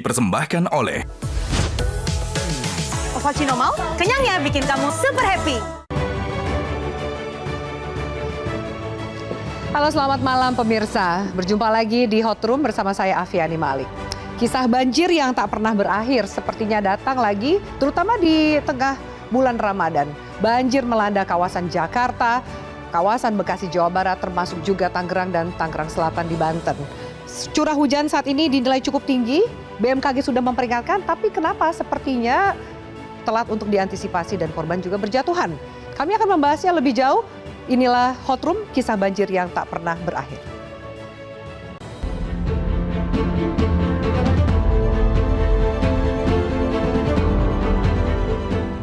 dipersembahkan oleh Ovaltino mau? Kenyangnya bikin kamu super happy. Halo, selamat malam pemirsa. Berjumpa lagi di Hot Room bersama saya Afiani Malik. Kisah banjir yang tak pernah berakhir sepertinya datang lagi, terutama di tengah bulan Ramadan. Banjir melanda kawasan Jakarta, kawasan Bekasi Jawa Barat, termasuk juga Tangerang dan Tangerang Selatan di Banten. Curah hujan saat ini dinilai cukup tinggi, BMKG sudah memperingatkan, tapi kenapa sepertinya telat untuk diantisipasi dan korban juga berjatuhan. Kami akan membahasnya lebih jauh. Inilah Hot Room, kisah banjir yang tak pernah berakhir.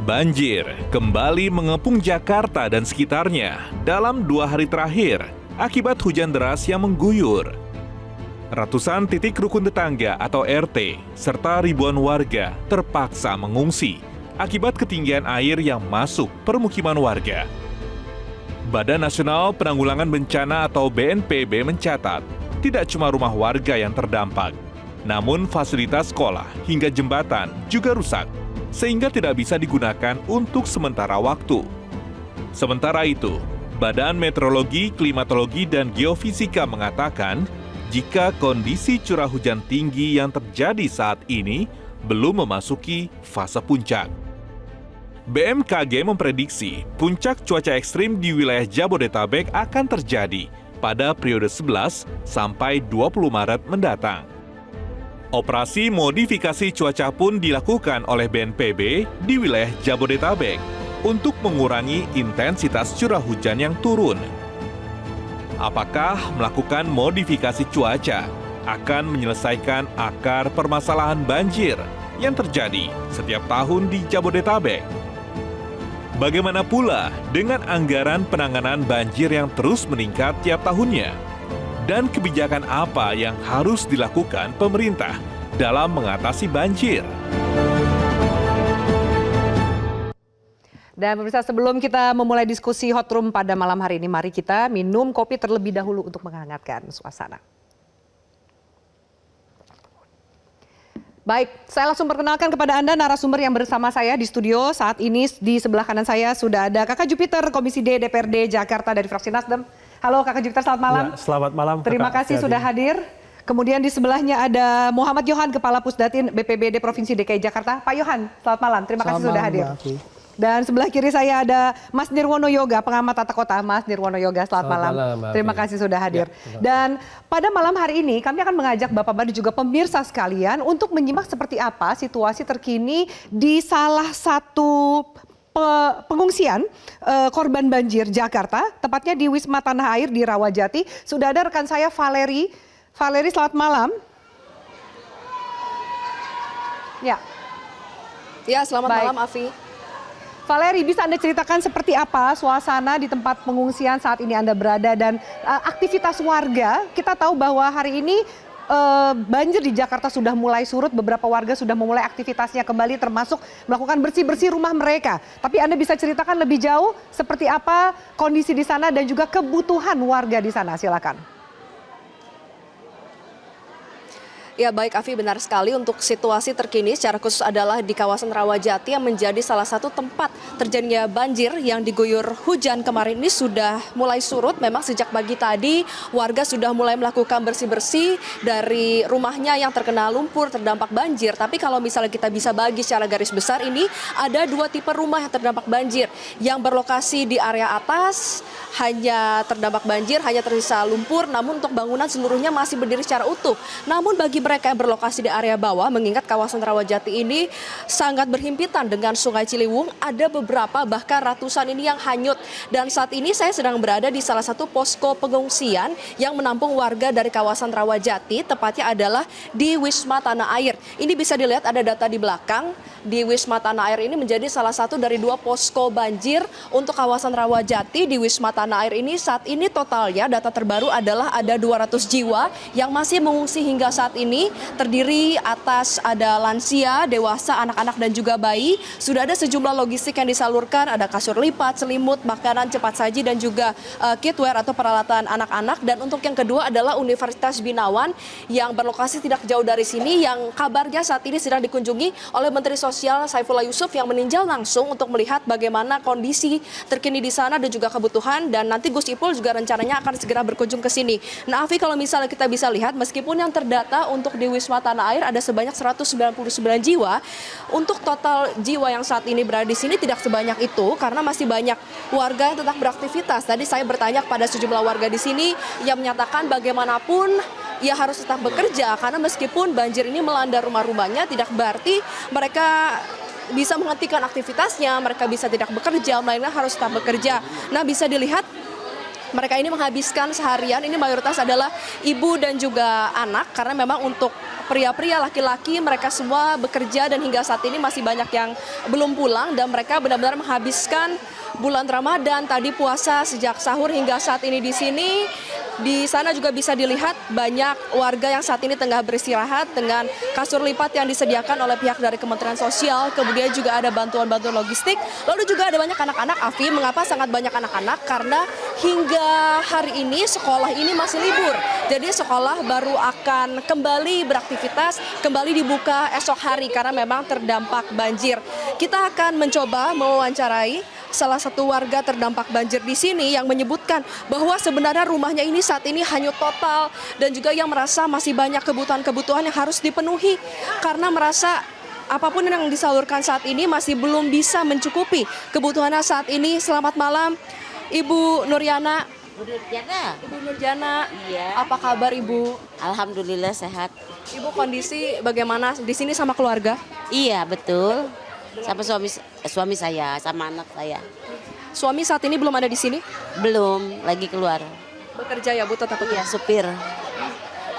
Banjir kembali mengepung Jakarta dan sekitarnya dalam 2 hari terakhir akibat hujan deras yang mengguyur. Ratusan titik rukun tetangga atau RT serta ribuan warga terpaksa mengungsi akibat ketinggian air yang masuk permukiman warga. Badan Nasional Penanggulangan Bencana atau BNPB mencatat tidak cuma rumah warga yang terdampak, namun fasilitas sekolah hingga jembatan juga rusak, sehingga tidak bisa digunakan untuk sementara waktu. Sementara itu, Badan Meteorologi, Klimatologi, dan Geofisika mengatakan jika kondisi curah hujan tinggi yang terjadi saat ini belum memasuki fase puncak. BMKG memprediksi puncak cuaca ekstrim di wilayah Jabodetabek akan terjadi pada periode 11 sampai 20 Maret mendatang. Operasi modifikasi cuaca pun dilakukan oleh BNPB di wilayah Jabodetabek untuk mengurangi intensitas curah hujan yang turun. Apakah melakukan modifikasi cuaca akan menyelesaikan akar permasalahan banjir yang terjadi setiap tahun di Jabodetabek? Bagaimana pula dengan anggaran penanganan banjir yang terus meningkat tiap tahunnya? Dan kebijakan apa yang harus dilakukan pemerintah dalam mengatasi banjir? Dan pemirsa, sebelum kita memulai diskusi Hot Room pada malam hari ini, mari kita minum kopi terlebih dahulu untuk menghangatkan suasana. Baik, saya langsung perkenalkan kepada Anda narasumber yang bersama saya di studio. Saat ini di sebelah kanan saya sudah ada Kakak Jupiter, Komisi D DPRD Jakarta dari fraksi Nasdem. Halo Kakak Jupiter, selamat malam. Ya, selamat malam. Terima kasih sudah hadir. Kemudian di sebelahnya ada Muhammad Yohan, Kepala Pusdatin BPBD Provinsi DKI Jakarta. Pak Yohan, selamat malam. Terima kasih sudah hadir. Dan sebelah kiri saya ada Mas Nirwono Yoga, pengamat tata kota. Mas Nirwono Yoga, selamat malam. Terima kasih sudah hadir. Dan pada malam hari ini kami akan mengajak Bapak-Bapak dan juga pemirsa sekalian untuk menyimak seperti apa situasi terkini di salah satu pengungsian korban banjir Jakarta, tepatnya di Wisma Tanah Air di Rawajati. Sudah ada rekan saya Valeri. Valeri, selamat malam. Ya, selamat malam Afi. Valeri, bisa Anda ceritakan seperti apa suasana di tempat pengungsian saat ini Anda berada dan aktivitas warga? Kita tahu bahwa hari ini banjir di Jakarta sudah mulai surut, beberapa warga sudah memulai aktivitasnya kembali termasuk melakukan bersih-bersih rumah mereka. Tapi Anda bisa ceritakan lebih jauh seperti apa kondisi di sana dan juga kebutuhan warga di sana, silakan. Ya baik Afi, benar sekali. Untuk situasi terkini secara khusus adalah di kawasan Rawajati yang menjadi salah satu tempat terjadinya banjir yang diguyur hujan kemarin ini sudah mulai surut. Memang sejak pagi tadi warga sudah mulai melakukan bersih-bersih dari rumahnya yang terkena lumpur terdampak banjir. Tapi kalau misalnya kita bisa bagi secara garis besar ini ada 2 tipe rumah yang terdampak banjir. Yang berlokasi di area atas hanya terdampak banjir, hanya tersisa lumpur, namun untuk bangunan seluruhnya masih berdiri secara utuh. Namun bagi mereka yang berlokasi di area bawah, mengingat kawasan Rawajati ini sangat berhimpitan dengan Sungai Ciliwung, ada beberapa bahkan ratusan ini yang hanyut. Dan saat ini saya sedang berada di salah satu posko pengungsian yang menampung warga dari kawasan Rawajati, tepatnya adalah di Wisma Tanah Air. Ini bisa dilihat ada data di belakang. Di Wisma Tanah Air ini menjadi salah satu dari 2 posko banjir untuk kawasan Rawajati. Di Wisma Tanah Air ini saat ini totalnya data terbaru adalah ada 200 jiwa yang masih mengungsi hingga saat ini ini terdiri atas ada lansia, dewasa, anak-anak dan juga bayi. Sudah ada sejumlah logistik yang disalurkan, ada kasur lipat, selimut, makanan cepat saji dan juga kitwear atau peralatan anak-anak. Dan untuk yang kedua adalah Universitas Binawan yang berlokasi tidak jauh dari sini, yang kabarnya saat ini sedang dikunjungi oleh Menteri Sosial Saifullah Yusuf yang meninjau langsung untuk melihat bagaimana kondisi terkini di sana dan juga kebutuhan. Dan nanti Gus Ipul juga rencananya akan segera berkunjung ke sini. Nah, Afi, kalau misalnya kita bisa lihat, meskipun yang terdata untuk di Wisma Tanah Air ada sebanyak 199 jiwa, untuk total jiwa yang saat ini berada di sini tidak sebanyak itu karena masih banyak warga yang tetap beraktivitas. Tadi saya bertanya kepada sejumlah warga di sini yang menyatakan bagaimanapun ia harus tetap bekerja karena meskipun banjir ini melanda rumah-rumahnya tidak berarti mereka bisa menghentikan aktivitasnya, mereka bisa tidak bekerja, melainkan harus tetap bekerja. Nah, bisa dilihat mereka ini menghabiskan seharian, ini mayoritas adalah ibu dan juga anak, karena memang untuk pria-pria, laki-laki, mereka semua bekerja dan hingga saat ini masih banyak yang belum pulang dan mereka benar-benar menghabiskan bulan Ramadan, tadi puasa sejak sahur hingga saat ini di sini. Di sana juga bisa dilihat banyak warga yang saat ini tengah beristirahat dengan kasur lipat yang disediakan oleh pihak dari Kementerian Sosial. Kemudian juga ada bantuan-bantuan logistik. Lalu juga ada banyak anak-anak, Afi. Mengapa sangat banyak anak-anak? Karena hingga hari ini sekolah ini masih libur. Jadi sekolah baru akan kembali beraktivitas, kembali dibuka esok hari karena memang terdampak banjir. Kita akan mencoba mewawancarai salah satu warga terdampak banjir di sini yang menyebutkan bahwa sebenarnya rumahnya ini saat ini hanyut total dan juga yang merasa masih banyak kebutuhan-kebutuhan yang harus dipenuhi karena merasa apapun yang disalurkan saat ini masih belum bisa mencukupi kebutuhannya saat ini. Selamat malam, Ibu Nuriana. Ibu Nurjana, Iya. apa kabar Ibu? Alhamdulillah sehat. Ibu kondisi bagaimana di sini sama keluarga? Iya betul. Sama suami saya, sama anak saya. Suami saat ini belum ada di sini? Belum, lagi keluar. Bekerja ya Bu, tetap bekerja? Iya, supir.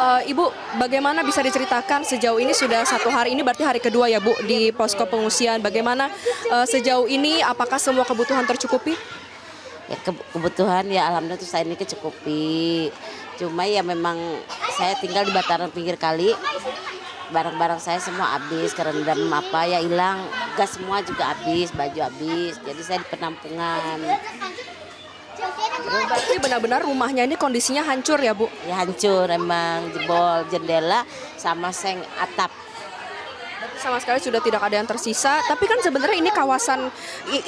Ibu, bagaimana bisa diceritakan sejauh ini sudah 1 hari ini berarti hari kedua ya Bu di posko pengungsian. Bagaimana sejauh ini apakah semua kebutuhan tercukupi? Ya, kebutuhan ya alhamdulillah tuh saya ini kecukupi. Cuma ya memang saya tinggal di bataran pinggir kali. Barang-barang saya semua habis, kerendam apa ya hilang, gas semua juga habis, baju habis. Jadi saya di penampungan. Berarti benar-benar rumahnya ini kondisinya hancur ya Bu? Ya hancur emang, jebol jendela sama seng atap. Sama sekali sudah tidak ada yang tersisa. Tapi kan sebenarnya ini kawasan,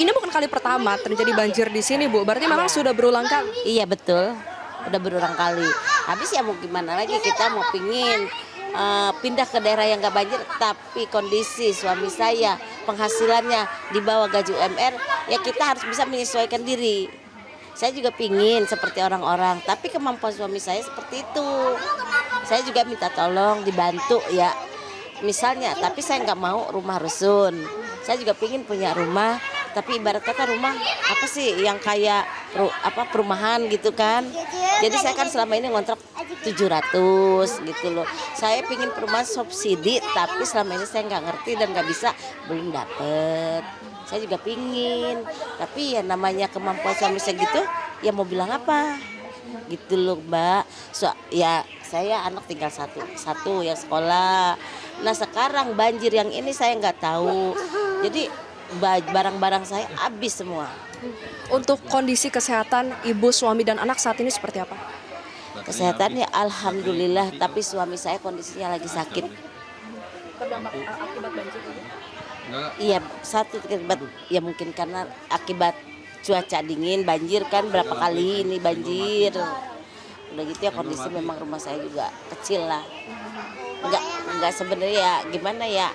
ini bukan kali pertama terjadi banjir di sini Bu. Berarti memang sudah berulang kali? Iya betul, udah berulang kali. Habis ya mau gimana lagi, kita mau pingin pindah ke daerah yang gak banjir, tapi kondisi suami saya penghasilannya di bawah gaji UMR, ya kita harus bisa menyesuaikan diri. Saya juga pingin seperti orang-orang, tapi kemampuan suami saya seperti itu. Saya juga minta tolong dibantu ya, misalnya, tapi saya nggak mau rumah rusun. Saya juga pingin punya rumah, tapi ibarat kata rumah apa sih yang kayak perumahan gitu kan. Jadi saya kan selama ini ngontrak 700 gitu loh. Saya pingin perumahan subsidi, tapi selama ini saya nggak ngerti dan nggak bisa, belum dapet. Saya juga pingin, tapi ya namanya kemampuan suami saya gitu, ya mau bilang apa gitu loh Mbak. Ya saya anak tinggal satu yang sekolah. Nah sekarang banjir yang ini saya nggak tahu. Jadi barang-barang saya habis semua. Untuk kondisi kesehatan ibu, suami dan anak saat ini seperti apa? Kesehatannya alhamdulillah, tapi suami saya kondisinya lagi sakit. Terdampak akibat banjir ini? Iya, satu akibat ya mungkin karena akibat cuaca dingin, banjir kan berapa kali ini banjir. Udah gitu ya kondisi memang rumah saya juga kecil lah. Enggak sebenarnya ya gimana ya,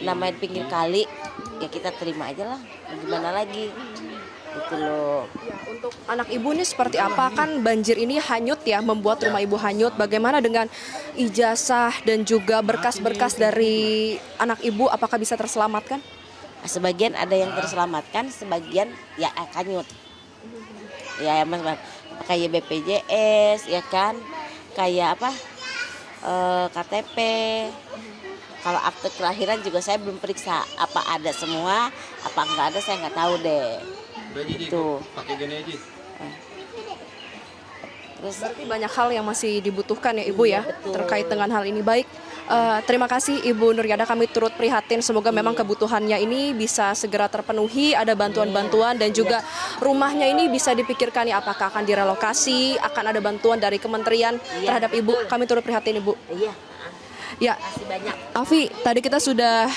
namanya pinggir kali ya kita terima aja lah, gimana lagi gitu loh. Ya, untuk anak ibu ini seperti apa? Kan banjir ini hanyut ya, membuat rumah ibu hanyut. Bagaimana dengan ijazah dan juga berkas-berkas dari anak ibu, apakah bisa terselamatkan? Sebagian ada yang terselamatkan, sebagian ya hanyut. Ya mas, kayak BPJS ya kan, kayak apa KTP. Kalau akte kelahiran juga saya belum periksa apa ada semua, apa enggak ada saya nggak tahu deh. Itu. terus. Berarti banyak hal yang masih dibutuhkan ya Ibu ya, betul. terkait dengan hal ini. Baik, terima kasih Ibu Nuryada, kami turut prihatin. Semoga memang kebutuhannya ini bisa segera terpenuhi, ada bantuan-bantuan dan juga rumahnya ini bisa dipikirkan ya apakah akan direlokasi, akan ada bantuan dari kementerian terhadap Ibu. Kami turut prihatin Ibu. Iya, Ya, kasih banyak. Afi, tadi kita sudah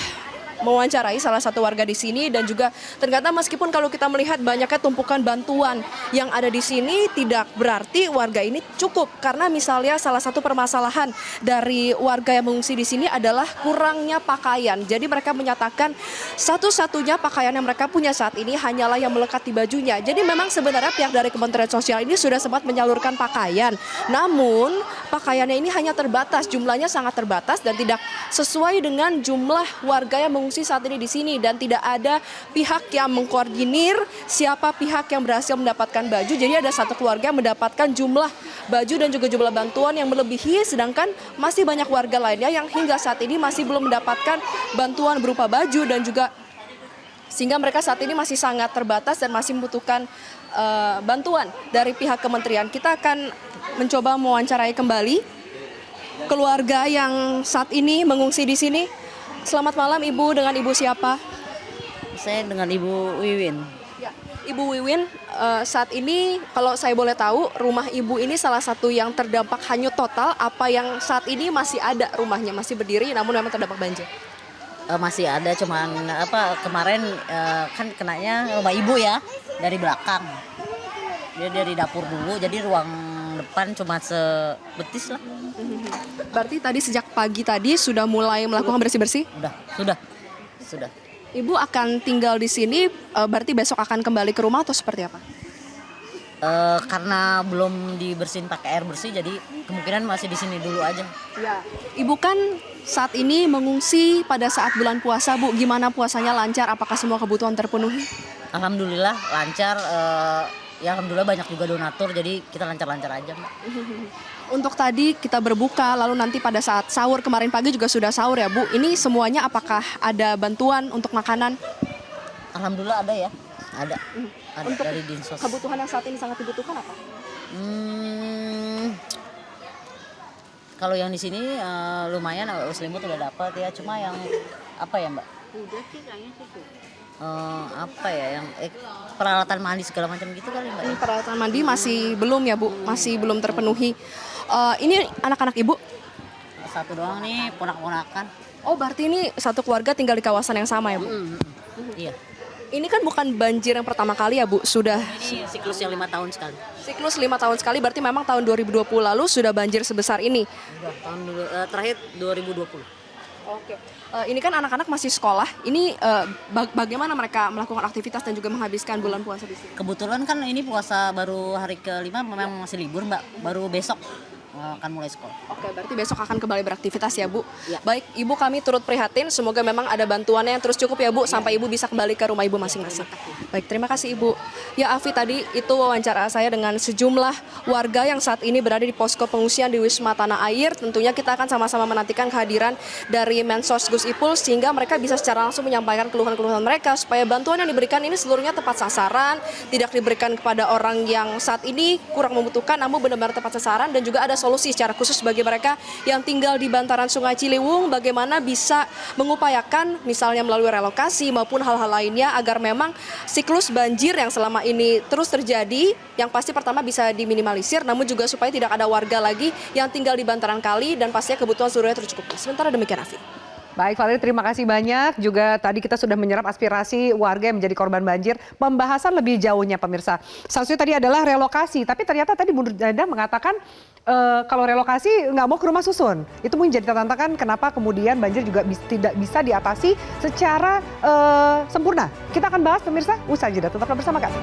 mewawancarai salah satu warga di sini dan juga ternyata meskipun kalau kita melihat banyaknya tumpukan bantuan yang ada di sini tidak berarti warga ini cukup, karena misalnya salah satu permasalahan dari warga yang mengungsi di sini adalah kurangnya pakaian. Jadi mereka menyatakan satu-satunya pakaian yang mereka punya saat ini hanyalah yang melekat di bajunya. Jadi memang sebenarnya pihak dari Kementerian Sosial ini sudah sempat menyalurkan pakaian, namun pakaiannya ini hanya terbatas, jumlahnya sangat terbatas dan tidak sesuai dengan jumlah warga yang mengungsi saat ini di sini, dan tidak ada pihak yang mengkoordinir siapa pihak yang berhasil mendapatkan baju. Jadi ada satu keluarga yang mendapatkan jumlah baju dan juga jumlah bantuan yang melebihi, sedangkan masih banyak warga lainnya yang hingga saat ini masih belum mendapatkan bantuan berupa baju dan juga sehingga mereka saat ini masih sangat terbatas dan masih membutuhkan bantuan dari pihak kementerian. Kita akan mencoba mewawancarai kembali keluarga yang saat ini mengungsi di sini. Selamat malam Ibu, dengan Ibu siapa? Saya dengan Ibu Wiwin. Ya, Ibu Wiwin, saat ini kalau saya boleh tahu rumah Ibu ini salah satu yang terdampak hanyut total, apa yang saat ini masih ada rumahnya, masih berdiri namun memang terdampak banjir? Masih ada, cuman kemarin kan kenanya rumah ibu ya dari belakang. Dia dari dapur dulu, jadi ruang depan cuma sebetis lah. Berarti tadi sejak pagi tadi sudah mulai melakukan bersih-bersih? Sudah. Ibu akan tinggal di sini, berarti besok akan kembali ke rumah atau seperti apa? Karena belum dibersihin pakai air bersih, jadi kemungkinan masih di sini dulu aja. Ya. Ibu kan saat ini mengungsi pada saat bulan puasa, Bu. Gimana puasanya, lancar? Apakah semua kebutuhan terpenuhi? Alhamdulillah lancar. Ya alhamdulillah banyak juga donatur, jadi kita lancar-lancar aja, Mbak. Untuk tadi kita berbuka, lalu nanti pada saat sahur, kemarin pagi juga sudah sahur ya Bu. Ini semuanya apakah ada bantuan untuk makanan? Alhamdulillah ada ya, ada Untuk dari Dinsos. kebutuhan yang saat ini sangat dibutuhkan apa? Kalau yang di sini lumayan, selimut udah dapat ya, cuma yang apa ya Mbak? Udah sih kayaknya sih. Apa ya yang peralatan mandi segala macam gitu kali Mbak. Peralatan mandi masih belum ya Bu, masih belum terpenuhi. Ini anak-anak Ibu? Satu doang nih, ponak-ponakan. Oh berarti ini satu keluarga tinggal di kawasan yang sama ya Bu? Iya. Ini kan bukan banjir yang pertama kali ya Bu, sudah Ini siklus yang 5 tahun sekali. siklus 5 tahun sekali, berarti memang tahun 2020 lalu sudah banjir sebesar ini. Udah tahun terakhir 2020. Oke. Ini kan anak-anak masih sekolah. Ini bagaimana mereka melakukan aktivitas dan juga menghabiskan bulan puasa di sini? Kebetulan kan ini puasa baru hari ke-5, memang masih libur Mbak. Baru besok akan mulai sekolah. Oke, berarti besok akan kembali beraktivitas ya Bu. Ya. Baik, Ibu kami turut prihatin. Semoga memang ada bantuannya yang terus cukup ya Bu, sampai Ibu bisa kembali ke rumah Ibu masing-masing. Baik, terima kasih Ibu. Ya Afi, tadi itu wawancara saya dengan sejumlah warga yang saat ini berada di posko pengungsian di Wisma Tanah Air. Tentunya kita akan sama-sama menantikan kehadiran dari Mensos Gus Ipul sehingga mereka bisa secara langsung menyampaikan keluhan-keluhan mereka supaya bantuan yang diberikan ini seluruhnya tepat sasaran, tidak diberikan kepada orang yang saat ini kurang membutuhkan, namun benar-benar tepat sasaran, dan juga ada solusi secara khusus bagi mereka yang tinggal di bantaran Sungai Ciliwung, bagaimana bisa mengupayakan misalnya melalui relokasi maupun hal-hal lainnya agar memang siklus banjir yang selama ini terus terjadi, yang pasti pertama bisa diminimalisir, namun juga supaya tidak ada warga lagi yang tinggal di bantaran kali dan pastinya kebutuhan seluruhnya tercukupi. Sementara demikian Afi. Baik Valeri, terima kasih banyak. Juga tadi kita sudah menyerap aspirasi warga yang menjadi korban banjir. Pembahasan lebih jauhnya pemirsa. Salah satu tadi adalah relokasi. Tapi ternyata tadi Bu Nurjada mengatakan kalau relokasi nggak mau ke rumah susun. Itu mungkin jadi tantangan kenapa kemudian banjir juga tidak bisa diatasi secara sempurna. Kita akan bahas pemirsa usai jeda. Tetaplah bersama kami.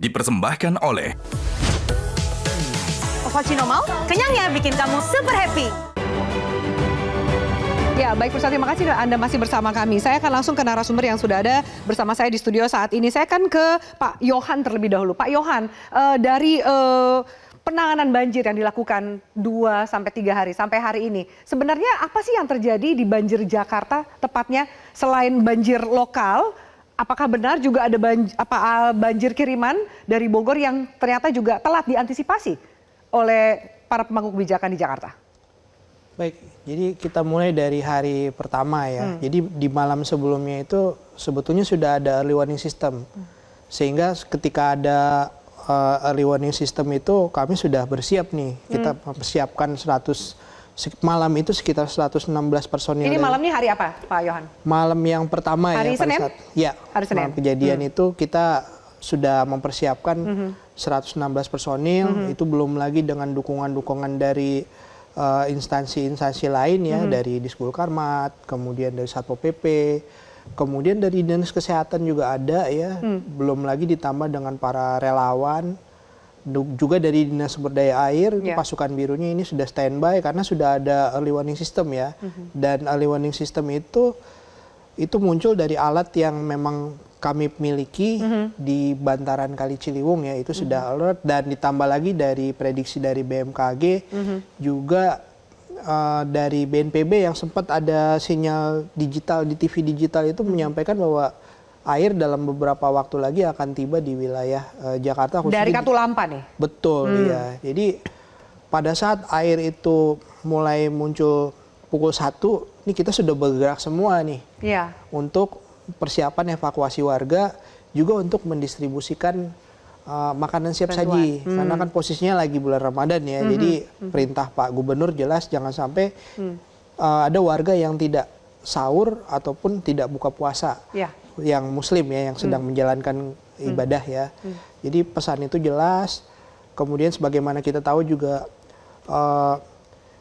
Dipersembahkan oleh Ovaltino mau? Kenyangnya bikin kamu super happy. Ya, baik pemirsa, terima kasih Anda masih bersama kami. Saya akan langsung ke narasumber yang sudah ada bersama saya di studio saat ini. Saya akan ke Pak Yohan terlebih dahulu. Pak Yohan, dari penanganan banjir yang dilakukan 2 sampai 3 hari sampai hari ini. Sebenarnya apa sih yang terjadi di banjir Jakarta tepatnya selain banjir lokal? Apakah benar juga ada banjir kiriman dari Bogor yang ternyata juga telat diantisipasi oleh para pemangku kebijakan di Jakarta? Baik, jadi kita mulai dari hari pertama ya. Jadi di malam sebelumnya itu sebetulnya sudah ada early warning system. Sehingga ketika ada early warning system itu kami sudah bersiap nih. Kita mempersiapkan malam itu sekitar 116 personil. Ini malamnya hari apa, Pak Yohan? Malam yang pertama hari ya. Senin? Hari Senin. Malam kejadian itu kita sudah mempersiapkan 116 personil. Itu belum lagi dengan dukungan-dukungan dari instansi-instansi lain ya, dari Disbul Karmat, kemudian dari Satpol PP, kemudian dari Dinas Kesehatan juga ada ya, belum lagi ditambah dengan para relawan, juga dari Dinas Sumber Daya Air, pasukan birunya ini sudah standby karena sudah ada early warning system ya, dan early warning system itu muncul dari alat yang memang kami miliki di bantaran Kali Ciliwung ya, itu sudah alert, dan ditambah lagi dari prediksi dari BMKG, juga dari BNPB yang sempat ada sinyal digital di TV digital itu menyampaikan bahwa air dalam beberapa waktu lagi akan tiba di wilayah Jakarta. Dari Katulampa nih? Betul, ya. Jadi pada saat air itu mulai muncul pukul 1, ini kita sudah bergerak semua nih. Iya. Untuk persiapan evakuasi warga, juga untuk mendistribusikan makanan siap saji. Karena kan posisinya lagi bulan Ramadan ya. Jadi perintah Pak Gubernur jelas jangan sampai ada warga yang tidak sahur ataupun tidak buka puasa. Ya. Yang muslim ya, yang sedang menjalankan ibadah ya. Jadi pesan itu jelas. Kemudian sebagaimana kita tahu juga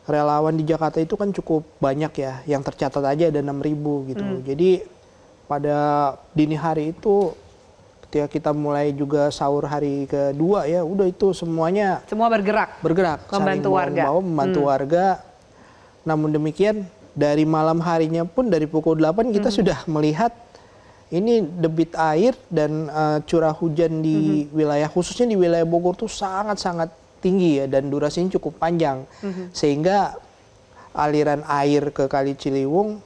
relawan di Jakarta itu kan cukup banyak ya, yang tercatat aja ada 6.000 gitu. Jadi pada dini hari itu ketika kita mulai juga sahur hari kedua ya, udah itu semuanya semua bergerak membantu warga. Membantu warga. Namun demikian dari malam harinya pun dari pukul 8 kita sudah melihat ini debit air dan curah hujan di wilayah, khususnya di wilayah Bogor tuh sangat-sangat tinggi ya, dan durasinya cukup panjang. Sehingga aliran air ke Kali Ciliwung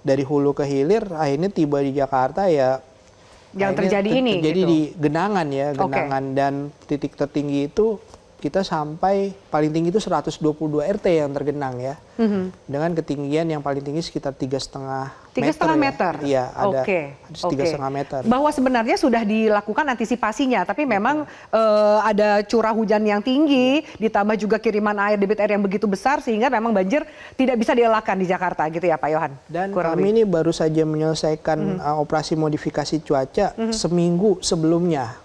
dari hulu ke hilir akhirnya tiba di Jakarta ya. Yang terjadi ini terjadi gitu. Di Genangan ya, Genangan. Dan titik tertinggi itu kita sampai paling tinggi itu 122 RT yang tergenang ya. Dengan ketinggian yang paling tinggi sekitar 3,5 meter. Iya, ada 3,5 meter. Bahwa sebenarnya sudah dilakukan antisipasinya, tapi memang ada curah hujan yang tinggi, ditambah juga kiriman air, debit air yang begitu besar, sehingga memang banjir tidak bisa dielakkan di Jakarta gitu ya Pak Yohan. Dan kami ini baru saja menyelesaikan operasi modifikasi cuaca seminggu sebelumnya.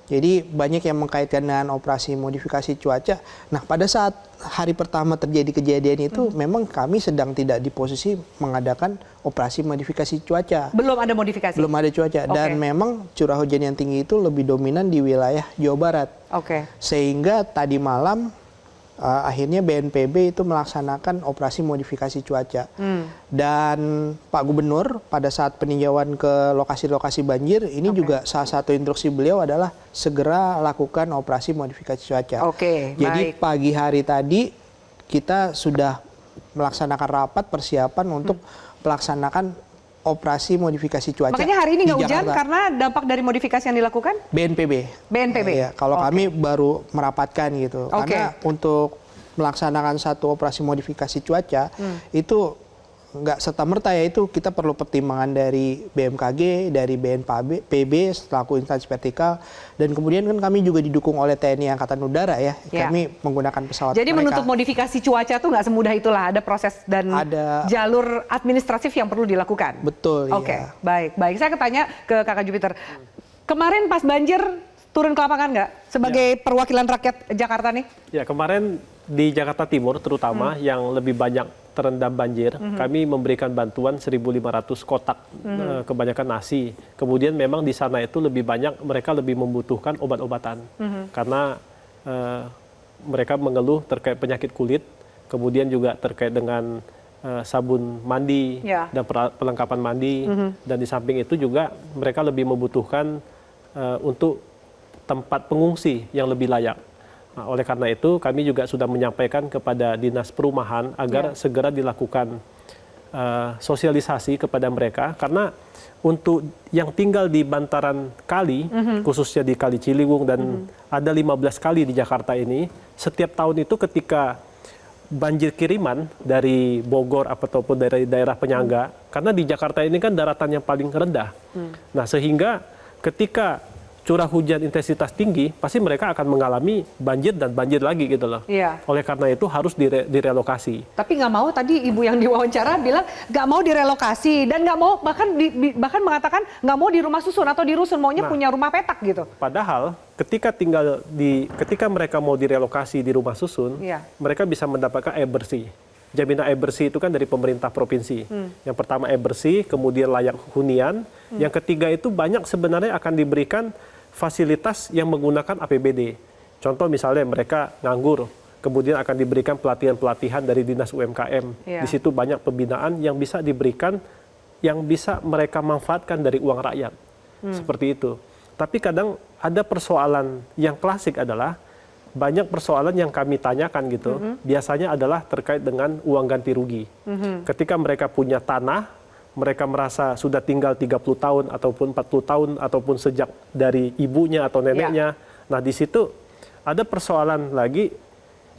Jadi banyak yang mengkaitkan dengan operasi modifikasi cuaca. Nah pada saat hari pertama terjadi kejadian itu memang kami sedang tidak di posisi mengadakan operasi modifikasi cuaca. Belum ada modifikasi? Belum ada cuaca. Dan memang curah hujan yang tinggi itu lebih dominan di wilayah Jawa Barat. Sehingga tadi malam akhirnya BNPB itu melaksanakan operasi modifikasi cuaca. Dan Pak Gubernur pada saat peninjauan ke lokasi-lokasi banjir, ini juga salah satu instruksi beliau adalah segera lakukan operasi modifikasi cuaca. Jadi pagi hari tadi kita sudah melaksanakan rapat persiapan untuk melaksanakan operasi modifikasi cuaca. Makanya hari ini nggak hujan karena dampak dari modifikasi yang dilakukan? BNPB. Ya, kalau kami baru merapatkan gitu. Karena untuk melaksanakan satu operasi modifikasi cuaca itu nggak serta-merta ya, itu kita perlu pertimbangan dari BMKG, dari BNPB selaku instansi vertikal, dan kemudian kan kami juga didukung oleh TNI Angkatan Udara ya. Kami menggunakan pesawat. Jadi menutup modifikasi cuaca tuh nggak semudah itulah, ada proses dan jalur administratif yang perlu dilakukan. Betul. Baik. Saya tanya ke Kakak Jupiter. Kemarin pas banjir turun ke lapangan nggak sebagai perwakilan rakyat Jakarta nih? Ya, kemarin di Jakarta Timur terutama yang lebih banyak terendam banjir, kami memberikan bantuan 1.500 kotak, kebanyakan nasi. Kemudian memang di sana itu lebih banyak, mereka lebih membutuhkan obat-obatan. Karena mereka mengeluh terkait penyakit kulit, kemudian juga terkait dengan sabun mandi dan perlengkapan mandi. Dan di samping itu juga mereka lebih membutuhkan untuk tempat pengungsi yang lebih layak. Nah, oleh karena itu kami juga sudah menyampaikan kepada Dinas Perumahan agar segera dilakukan sosialisasi kepada mereka, karena untuk yang tinggal di bantaran kali, khususnya di Kali Ciliwung dan ada 15 kali di Jakarta ini, setiap tahun itu ketika banjir kiriman dari Bogor ataupun dari daerah penyangga, karena di Jakarta ini kan daratan yang paling rendah. Nah, sehingga ketika curah hujan intensitas tinggi, pasti mereka akan mengalami banjir dan banjir lagi gitu loh. Iya. Oleh karena itu harus direlokasi. Tapi nggak mau, tadi ibu yang diwawancara bilang nggak mau direlokasi dan nggak mau bahkan mengatakan nggak mau di rumah susun atau di rusun, maunya punya rumah petak gitu. Padahal ketika mereka mau direlokasi di rumah susun, mereka bisa mendapatkan air bersih. Jaminan air bersih itu kan dari pemerintah provinsi. Yang pertama air bersih, kemudian layak hunian. Yang ketiga itu banyak sebenarnya akan diberikan fasilitas yang menggunakan APBD. Contoh misalnya mereka nganggur, kemudian akan diberikan pelatihan-pelatihan dari Dinas UMKM. Di situ banyak pembinaan yang bisa diberikan, yang bisa mereka manfaatkan dari uang rakyat. Seperti itu. Tapi kadang ada persoalan yang klasik adalah banyak persoalan yang kami tanyakan gitu, biasanya adalah terkait dengan uang ganti rugi. Ketika mereka punya tanah, mereka merasa sudah tinggal 30 tahun ataupun 40 tahun ataupun sejak dari ibunya atau neneknya. Nah, di situ ada persoalan lagi,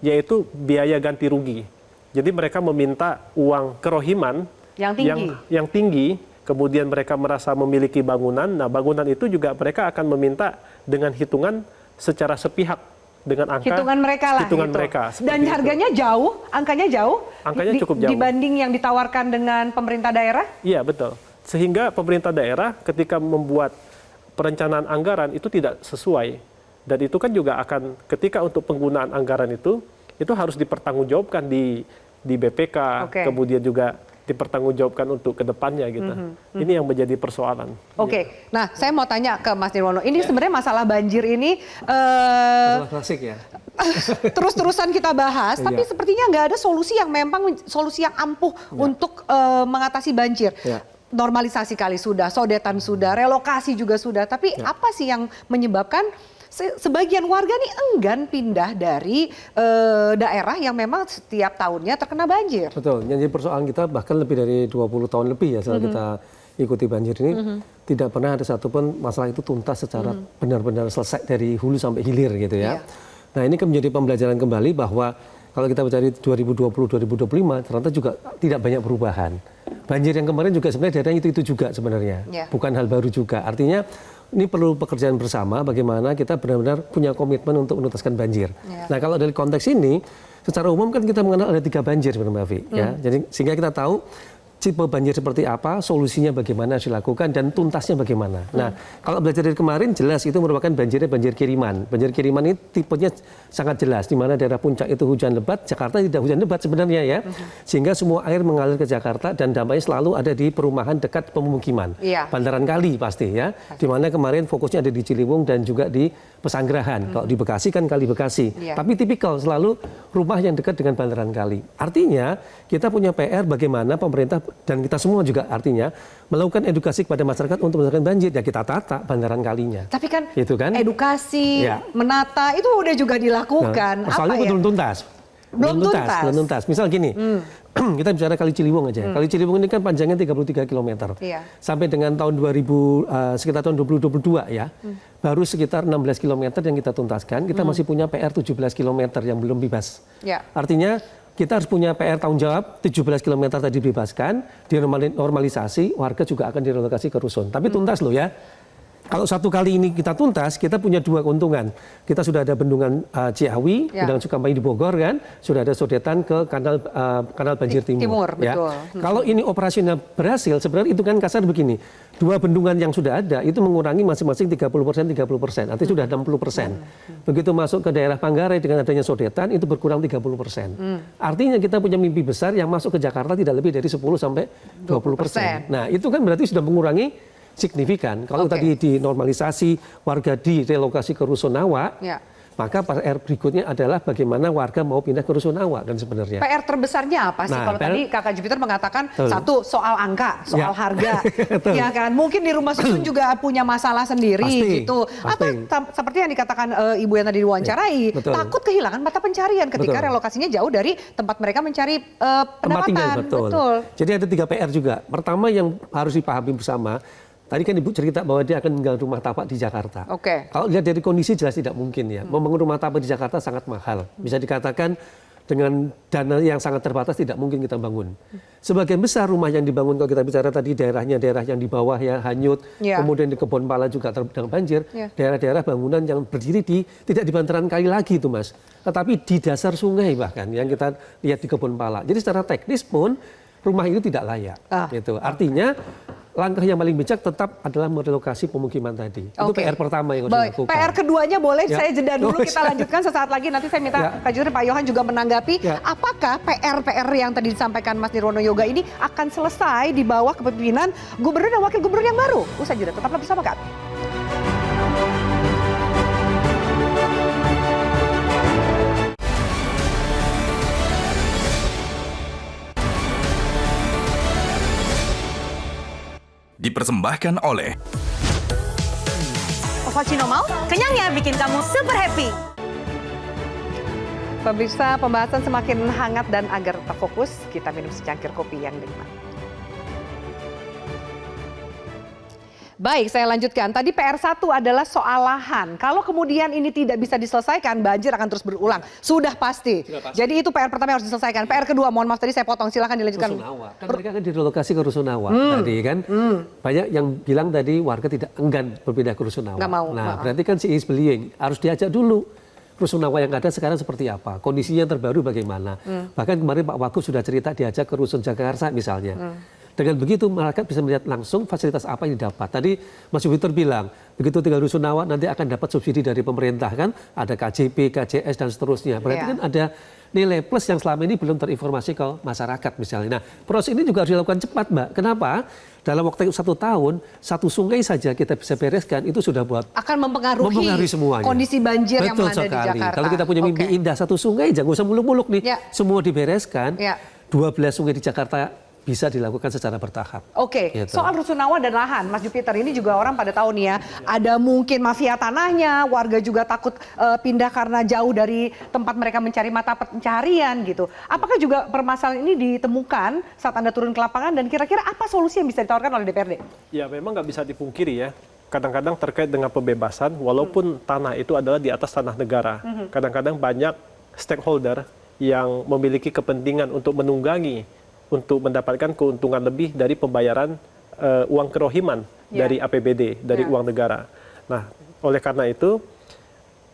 yaitu biaya ganti rugi. Jadi mereka meminta uang kerohiman yang tinggi, kemudian mereka merasa memiliki bangunan. Nah, bangunan itu juga mereka akan meminta dengan hitungan secara sepihak, dengan angka hitungan mereka lah, mereka. Dan harganya jauh, angkanya cukup jauh dibanding yang ditawarkan dengan pemerintah daerah. Iya, betul. Sehingga pemerintah daerah ketika membuat perencanaan anggaran itu tidak sesuai, dan itu kan juga akan ketika untuk penggunaan anggaran itu harus dipertanggungjawabkan di BPK, kemudian juga dipertanggungjawabkan untuk kedepannya gitu. Ini yang menjadi persoalan. Nah saya mau tanya ke Mas Nirwono, ini sebenarnya masalah banjir ini masalah klasik ya. Terus-terusan kita bahas, tapi sepertinya nggak ada solusi yang memang solusi yang ampuh untuk mengatasi banjir. Normalisasi kali sudah, sodetan sudah, relokasi juga sudah, tapi apa sih yang menyebabkan sebagian warga nih enggan pindah dari daerah yang memang setiap tahunnya terkena banjir? Betul, jadi persoalan kita bahkan lebih dari 20 tahun lebih ya setelah kita ikuti banjir ini, tidak pernah ada satupun masalah itu tuntas secara benar-benar selesai dari hulu sampai hilir gitu ya. Nah, ini kan menjadi pembelajaran kembali bahwa kalau kita bicara 2020-2025 ternyata juga tidak banyak perubahan. Banjir yang kemarin juga sebenarnya daerahnya itu juga sebenarnya, bukan hal baru juga. Artinya ini perlu pekerjaan bersama bagaimana kita benar-benar punya komitmen untuk menuntaskan banjir. Nah, kalau dari konteks ini, secara umum kan kita mengenal ada 3 banjir sebenarnya Mbak Afi. Ya. Jadi sehingga kita tahu tipe banjir seperti apa, solusinya bagaimana harus dilakukan, dan tuntasnya bagaimana. Nah, kalau belajar dari kemarin jelas itu merupakan banjirnya banjir kiriman. Banjir kiriman ini tipenya sangat jelas, di mana daerah puncak itu hujan lebat, Jakarta tidak hujan lebat sebenarnya ya. Sehingga semua air mengalir ke Jakarta dan dampaknya selalu ada di perumahan dekat pemukiman. Bantaran kali pasti ya, di mana kemarin fokusnya ada di Ciliwung dan juga di Pesanggerahan. Kalau di Bekasi kan Kali Bekasi. Tapi tipikal selalu rumah yang dekat dengan bantaran kali. Artinya kita punya PR bagaimana pemerintah dan kita semua juga artinya melakukan edukasi kepada masyarakat untuk menghilangkan banjir. Ya kita tata bantaran kalinya. Tapi kan, gitu kan? Edukasi, menata itu udah juga dilakukan. Nah, soalnya belum tuntas. Belum tuntas. Misal gini, kita bicara Kali Ciliwung aja. Kali Ciliwung ini kan panjangnya 33 km. Sampai dengan tahun sekitar tahun 2022 ya, baru sekitar 16 km yang kita tuntaskan. Kita masih punya PR 17 km yang belum bebas. Artinya kita harus punya PR tanggung jawab, 17 km tadi dibebaskan, dinormalisasi, warga juga akan direlokasi ke rusun. Tapi tuntas loh ya. Kalau satu kali ini kita tuntas, kita punya 2 keuntungan. Kita sudah ada bendungan Ciawi, bendungan Sukambai di Bogor kan, sudah ada sodetan ke kanal banjir timur. Ya. Kalau ini operasional berhasil, sebenarnya itu kan kasar begini. 2 bendungan yang sudah ada itu mengurangi masing-masing 30%, artinya sudah 60%. Begitu masuk ke daerah Manggarai dengan adanya sodetan itu berkurang 30%. Artinya kita punya mimpi besar yang masuk ke Jakarta tidak lebih dari 10 sampai 20%. Nah, itu kan berarti sudah mengurangi signifikan. Kalau tadi dinormalisasi, warga direlokasi ke Rusunawa, Maka PR berikutnya adalah bagaimana warga mau pindah ke Rusunawa kan sebenarnya. PR terbesarnya apa sih? Nah, Kalau tadi Kakak Jupiter mengatakan Betul. satu soal angka, soal Ya. harga, Betul. ya kan? Mungkin di rumah susun juga punya masalah sendiri Pasti, gitu. Atau seperti yang dikatakan Ibu yang tadi diwawancarai, Betul. takut kehilangan mata pencarian ketika Betul. relokasinya jauh dari tempat mereka mencari Tempat tinggal, pendapatan. betul. Jadi ada 3 PR juga. Pertama yang harus dipahami bersama, tadi kan Ibu cerita bahwa dia akan tinggal rumah tapak di Jakarta. Oke. Kalau lihat dari kondisi jelas tidak mungkin ya. Membangun rumah tapak di Jakarta sangat mahal. Bisa dikatakan dengan dana yang sangat terbatas tidak mungkin kita bangun. Sebagian besar rumah yang dibangun kalau kita bicara tadi daerahnya daerah yang di bawah ya hanyut, Ya. kemudian di Kebonpala juga terdampak banjir, Ya. daerah-daerah bangunan yang berdiri di tidak di bantaran kali lagi itu Mas, tetapi di dasar sungai bahkan yang kita lihat di Kebonpala. Jadi secara teknis pun rumah itu tidak layak. Gitu. Artinya langkah yang paling bijak tetap adalah merelokasi pemukiman tadi. Itu Oke. PR pertama yang harus Baik, dilakukan. PR keduanya boleh Ya. saya jeda dulu, Oh, kita lanjutkan sesaat lagi. Nanti saya minta Ya. Kak Jupiter, Pak Yohan juga menanggapi Ya. apakah PR-PR yang tadi disampaikan Mas Nirwono Yoga ini akan selesai di bawah kepemimpinan Gubernur dan Wakil Gubernur yang baru. Usai jeda, tetaplah bersama kami. Dipersembahkan oleh Ovaltino mau, kenyangnya bikin kamu super happy. Pemirsa, pembahasan semakin hangat dan agar terfokus, kita minum secangkir kopi yang nikmat. Baik, saya lanjutkan. Tadi PR1 adalah soal lahan. Kalau kemudian ini tidak bisa diselesaikan, banjir akan terus berulang. Sudah pasti. Jadi itu PR pertama yang harus diselesaikan. PR kedua, mohon maaf tadi saya potong, silakan dilanjutkan. Rusunawa. Kan mereka kan direlokasi ke Rusunawa tadi kan. Banyak yang bilang tadi warga tidak enggan berpindah ke Rusunawa. Nggak mau. Nah, berarti kan si is beling harus diajak dulu. Rusunawa yang ada sekarang seperti apa? Kondisinya yang terbaru bagaimana? Bahkan kemarin Pak Wagub sudah cerita diajak ke Rusun Jakarta misalnya. Dengan begitu masyarakat bisa melihat langsung fasilitas apa yang didapat. Tadi Mas Jupiter bilang, begitu tinggal Rusunawa nanti akan dapat subsidi dari pemerintah kan, ada KJP, KJS dan seterusnya. Berarti kan ada nilai plus yang selama ini belum terinformasi ke masyarakat misalnya. Nah, proses ini juga harus dilakukan cepat, Mbak. Kenapa? Dalam waktu 1 tahun, 1 sungai saja kita bisa bereskan, itu sudah buat Akan mempengaruhi semuanya. kondisi banjir yang Betul ada di sekali. Jakarta. Kalau kita punya mimpi Oke. indah 1 sungai, jangan usah muluk-muluk nih. Ya. Semua dibereskan, Ya. 12 sungai di Jakarta bisa dilakukan secara bertahap. Oke, Gitu. soal Rusunawa dan lahan, Mas Jupiter, ini juga orang pada tahu nih ya, ada mungkin mafia tanahnya, warga juga takut pindah karena jauh dari tempat mereka mencari mata pencaharian gitu. Apakah juga permasalahan ini ditemukan saat Anda turun ke lapangan dan kira-kira apa solusi yang bisa ditawarkan oleh DPRD? Ya memang nggak bisa dipungkiri ya. Kadang-kadang terkait dengan pembebasan, walaupun tanah itu adalah di atas tanah negara. Kadang-kadang banyak stakeholder yang memiliki kepentingan untuk menunggangi, untuk mendapatkan keuntungan lebih dari pembayaran uang kerohiman dari APBD, dari uang negara. Nah, oleh karena itu,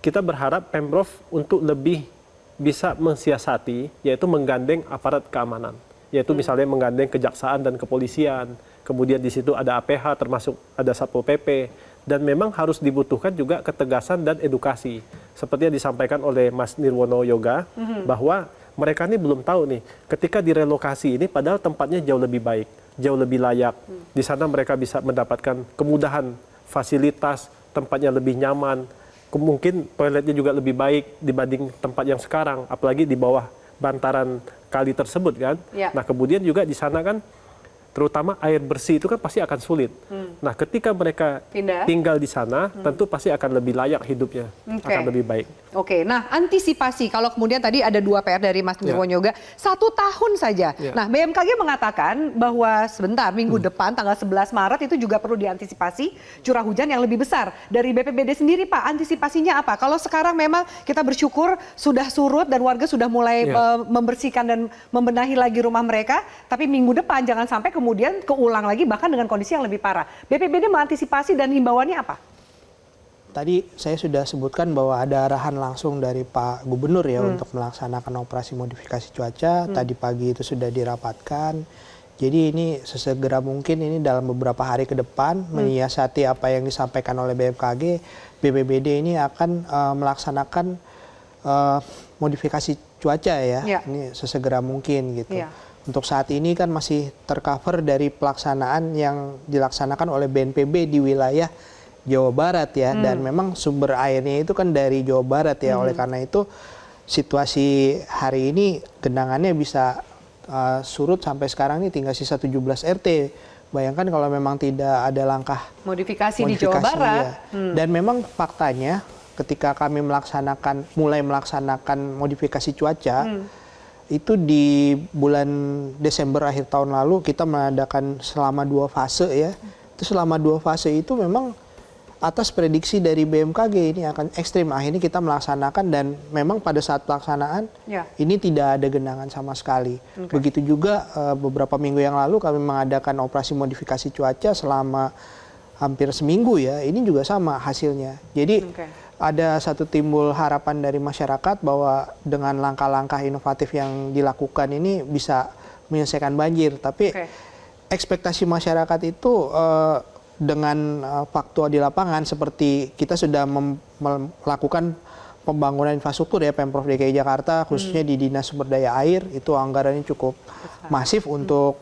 kita berharap Pemprov untuk lebih bisa mensiasati, yaitu menggandeng aparat keamanan. Yaitu misalnya menggandeng kejaksaan dan kepolisian, kemudian di situ ada APH, termasuk ada Satpol PP, dan memang harus dibutuhkan juga ketegasan dan edukasi. Seperti yang disampaikan oleh Mas Nirwono Yoga, bahwa mereka ini belum tahu nih, ketika direlokasi ini padahal tempatnya jauh lebih baik, jauh lebih layak. Di sana mereka bisa mendapatkan kemudahan, fasilitas, tempatnya lebih nyaman, mungkin toiletnya juga lebih baik dibanding tempat yang sekarang, apalagi di bawah bantaran kali tersebut kan. Ya. Nah kemudian juga di sana kan, terutama air bersih itu kan pasti akan sulit. Nah ketika mereka Pindah. tinggal di sana, tentu pasti akan lebih layak hidupnya, Oke. akan lebih baik. Oke, nah antisipasi kalau kemudian tadi ada 2 PR dari Mas Nirwono Yoga, 1 tahun saja. Ya. Nah BMKG mengatakan bahwa sebentar minggu depan tanggal 11 Maret itu juga perlu diantisipasi curah hujan yang lebih besar. Dari BPBD sendiri Pak, antisipasinya apa? Kalau sekarang memang kita bersyukur sudah surut dan warga sudah mulai Ya. membersihkan dan membenahi lagi rumah mereka, tapi minggu depan jangan sampai kemudian keulang lagi bahkan dengan kondisi yang lebih parah. BPBD mengantisipasi dan himbauannya apa? Tadi saya sudah sebutkan bahwa ada arahan langsung dari Pak Gubernur ya untuk melaksanakan operasi modifikasi cuaca. Tadi pagi itu sudah dirapatkan. Jadi ini sesegera mungkin ini dalam beberapa hari ke depan menyiasati apa yang disampaikan oleh BMKG, BPBD ini akan melaksanakan modifikasi cuaca ya. Ya. Ini sesegera mungkin gitu. Ya. Untuk saat ini kan masih tercover dari pelaksanaan yang dilaksanakan oleh BNPB di wilayah Jawa Barat ya, dan memang sumber airnya itu kan dari Jawa Barat ya. Oleh karena itu situasi hari ini genangannya bisa surut sampai sekarang ini tinggal sisa 17 RT. Bayangkan kalau memang tidak ada langkah Modifikasi di Jawa Barat. ya. Dan memang faktanya ketika kami mulai melaksanakan modifikasi cuaca, itu di bulan Desember akhir tahun lalu kita mengadakan selama 2 fase ya. Itu selama 2 fase itu memang atas prediksi dari BMKG ini akan ekstrim. Akhirnya kita melaksanakan dan memang pada saat pelaksanaan ini tidak ada genangan sama sekali. Begitu juga beberapa minggu yang lalu kami mengadakan operasi modifikasi cuaca selama hampir seminggu ya. Ini juga sama hasilnya. Jadi ada satu timbul harapan dari masyarakat bahwa dengan langkah-langkah inovatif yang dilakukan ini bisa menyelesaikan banjir. Tapi ekspektasi masyarakat itu dengan faktual di lapangan seperti kita sudah melakukan pembangunan infrastruktur ya, Pemprov DKI Jakarta khususnya di Dinas Sumber Daya Air, itu anggarannya cukup masif untuk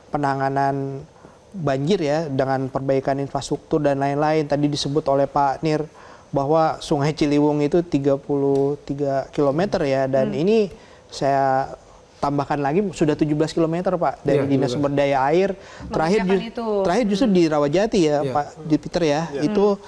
penanganan banjir ya, dengan perbaikan infrastruktur dan lain-lain. Tadi disebut oleh Pak Nir bahwa Sungai Ciliwung itu 33 km ya, dan ini saya tambahkan lagi sudah 17 km Pak dari Dinas Sumber Daya Air. Terakhir justru di Rawajati ya Pak Jupiter ya. Itu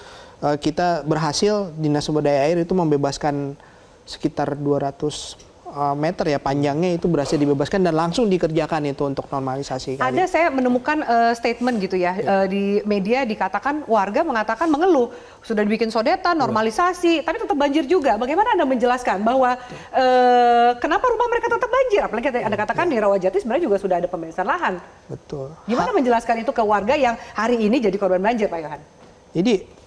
kita berhasil Dinas Sumber Daya Air itu membebaskan sekitar 200 meter ya panjangnya, itu berhasil dibebaskan dan langsung dikerjakan itu untuk normalisasi. Ada saya menemukan statement gitu ya, di media dikatakan warga mengatakan mengeluh sudah dibikin sodetan, normalisasi, tapi tetap banjir juga. Bagaimana Anda menjelaskan bahwa kenapa rumah mereka tetap banjir? Apalagi Anda katakan di Rawajati sebenarnya juga sudah ada pembebasan lahan. Betul. Gimana menjelaskan itu ke warga yang hari ini jadi korban banjir, Pak Yohan? Jadi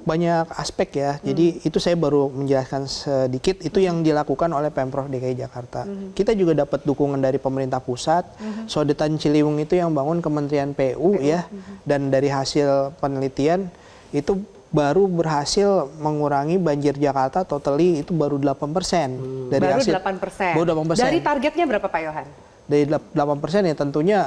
banyak aspek ya. Jadi itu saya baru menjelaskan sedikit. Itu yang dilakukan oleh Pemprov DKI Jakarta. Kita juga dapat dukungan dari pemerintah pusat. Sodetan Ciliwung itu yang bangun Kementerian PU ya. Dan dari hasil penelitian itu baru berhasil mengurangi banjir Jakarta totally itu baru 8%. Dari Baru hasil, 8%. Baru 8%. Dari targetnya berapa Pak Yohan? Dari 8% ya tentunya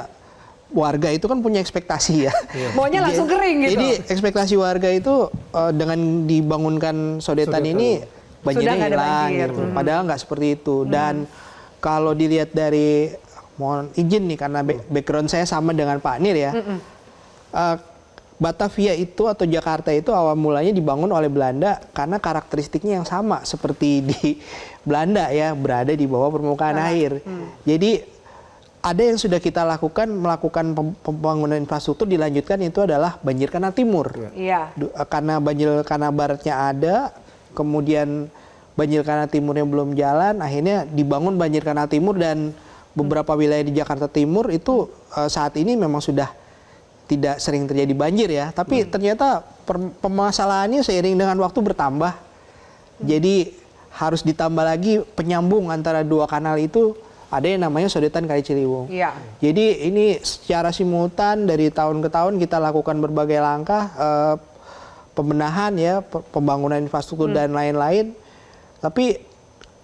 warga itu kan punya ekspektasi ya. Maunya langsung kering gitu. Jadi ekspektasi warga itu dengan dibangunkan sodetan ini banjirnya hilang gitu. Padahal nggak seperti itu. Dan kalau dilihat dari, mohon izin nih karena background saya sama dengan Pak Nir ya. Batavia itu atau Jakarta itu awal mulanya dibangun oleh Belanda karena karakteristiknya yang sama seperti di Belanda ya, berada di bawah permukaan air. Jadi ada yang sudah kita lakukan, melakukan pembangunan infrastruktur, dilanjutkan itu adalah banjir kanal timur. Karena banjir kanal baratnya ada, kemudian banjir kanal timurnya belum jalan, akhirnya dibangun banjir kanal timur, dan beberapa wilayah di Jakarta Timur itu saat ini memang sudah tidak sering terjadi banjir ya. Tapi ternyata permasalahannya seiring dengan waktu bertambah. Jadi harus ditambah lagi penyambung antara dua kanal itu. Ada yang namanya sodetan Kali Ciliwung. Jadi ini secara simultan dari tahun ke tahun kita lakukan berbagai langkah pembenahan ya, pembangunan infrastruktur dan lain-lain. Tapi